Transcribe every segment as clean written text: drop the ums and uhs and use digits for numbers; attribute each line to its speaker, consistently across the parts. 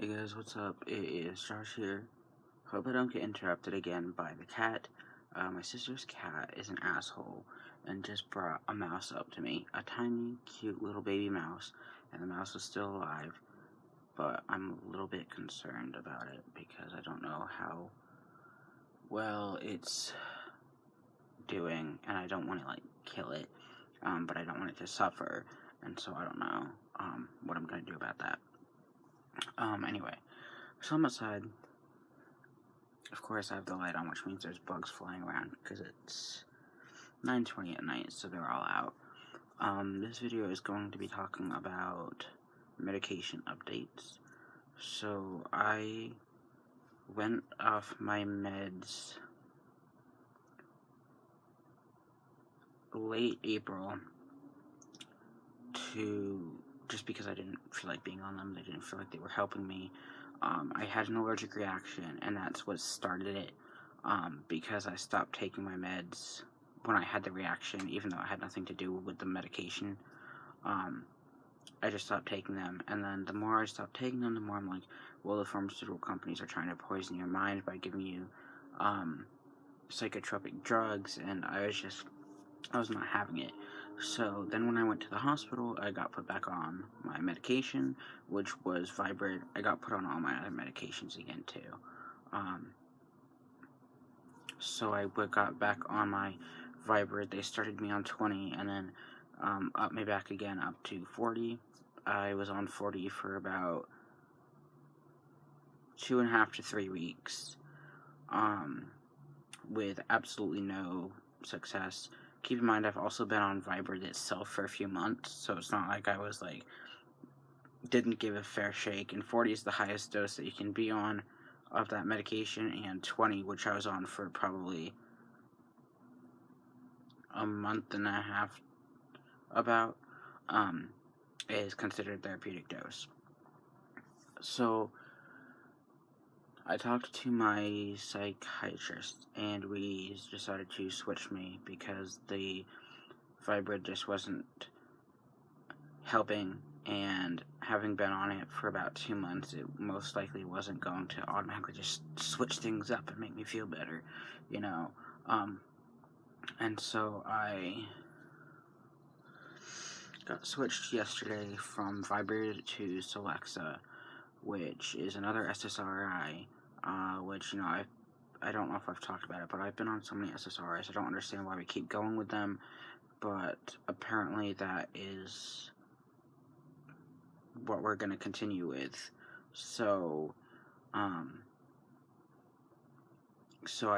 Speaker 1: Hey guys, what's up? It is Josh here. Hope I don't get interrupted again by the cat. My sister's cat is an asshole and just brought a mouse up to me. A tiny, cute little baby mouse, and the mouse is still alive, but I'm a little bit concerned about it because I don't know how well it's doing, and I don't want to, kill it, but I don't want it to suffer, and so I don't know, what I'm going to do about that. Anyway, so I'm outside. Of course, I have the light on, which means there's bugs flying around because it's 9:20 at night, so they're all out. This video is going to be talking about medication updates. So I went off my meds late April just because I didn't feel like being on them. They didn't feel like they were helping me. I had an allergic reaction, and that's what started it. Because I stopped taking my meds when I had the reaction, even though it had nothing to do with the medication. I just stopped taking them, and then the more I stopped taking them, the more I'm like, well, the pharmaceutical companies are trying to poison your mind by giving you psychotropic drugs, and I was not having it. So then when I went to the hospital, I got put back on my medication, which was viibryd. I got put on all my other medications again too. So I got back on my viibryd. They started me on 20 and then upped me back again up to 40. I was on 40 for about 2.5 to 3 weeks with absolutely no success. Keep in mind, I've also been on viibryd itself for a few months, so it's not like I was didn't give a fair shake. And 40 is the highest dose that you can be on of that medication, and 20, which I was on for probably a month and a half about, is considered therapeutic dose. So I talked to my psychiatrist, and we decided to switch me because the viibryd just wasn't helping, and having been on it for about 2 months, it most likely wasn't going to automatically just switch things up and make me feel better, you know. And so I got switched yesterday from viibryd to celexa, which is another SSRI, which, I don't know if I've talked about it, but I've been on so many SSRIs, I don't understand why we keep going with them, but apparently that is what we're going to continue with. So I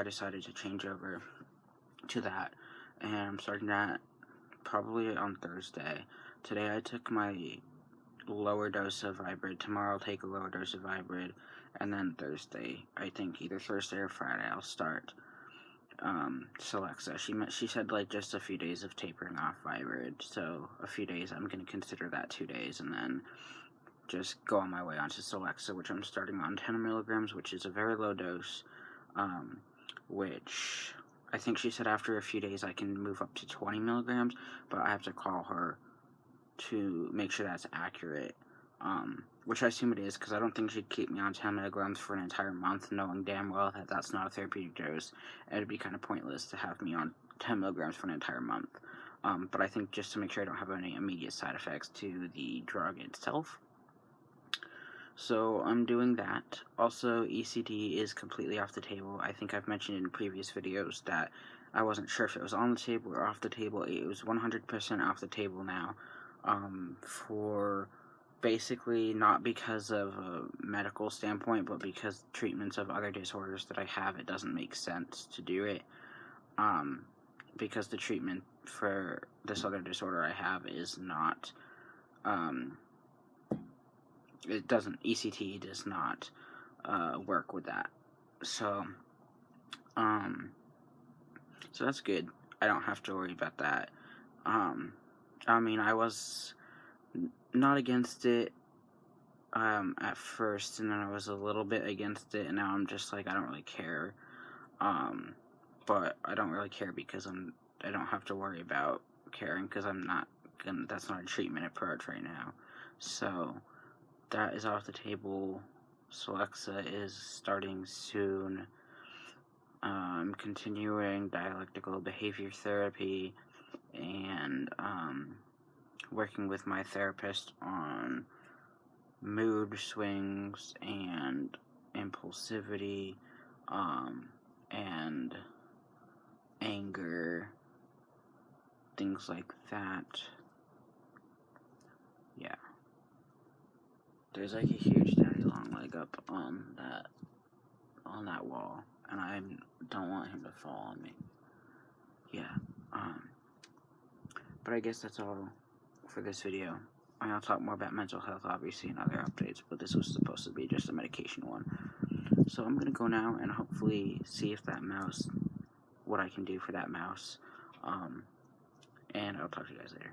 Speaker 1: decided to change over to that, and I'm starting that probably on Thursday. Today I took my lower dose of viibryd. Tomorrow I'll take a lower dose of viibryd, and then Thursday, I think either Thursday or Friday, I'll start celexa. She said just a few days of tapering off viibryd, so a few days. I'm going to consider that 2 days, and then just go on my way onto celexa, which I'm starting on 10 milligrams, which is a very low dose, which I think she said after a few days I can move up to 20 milligrams, but I have to call her to make sure that's accurate, which I assume it is, because I don't think she'd keep me on 10 milligrams for an entire month, knowing damn well that that's not a therapeutic dose, and it'd be kind of pointless to have me on 10 milligrams for an entire month. But I think just to make sure I don't have any immediate side effects to the drug itself. So I'm doing that. Also, ECT is completely off the table. I think I've mentioned in previous videos that I wasn't sure if it was on the table or off the table. It was 100% off the table now, for basically not because of a medical standpoint, but because treatments of other disorders that I have, it doesn't make sense to do it, because the treatment for this other disorder I have is not, ECT does not work with that. So that's good. I don't have to worry about that. I was not against it at first, and then I was a little bit against it, and now I'm just I don't really care. But I don't really care because I don't have to worry about caring, because that's not a treatment approach right now. So that is off the table celexa is starting soon. I'm continuing dialectical behavior therapy and working with my therapist on mood swings and impulsivity and anger, things like that. Yeah. There's like a huge daddy long leg up on that wall, and I don't want him to fall on me. Yeah. But I guess that's all for this video. I'll talk more about mental health, obviously, in other updates, but this was supposed to be just a medication one. So I'm gonna go now and hopefully see if that mouse, what I can do for that mouse, and I'll talk to you guys later.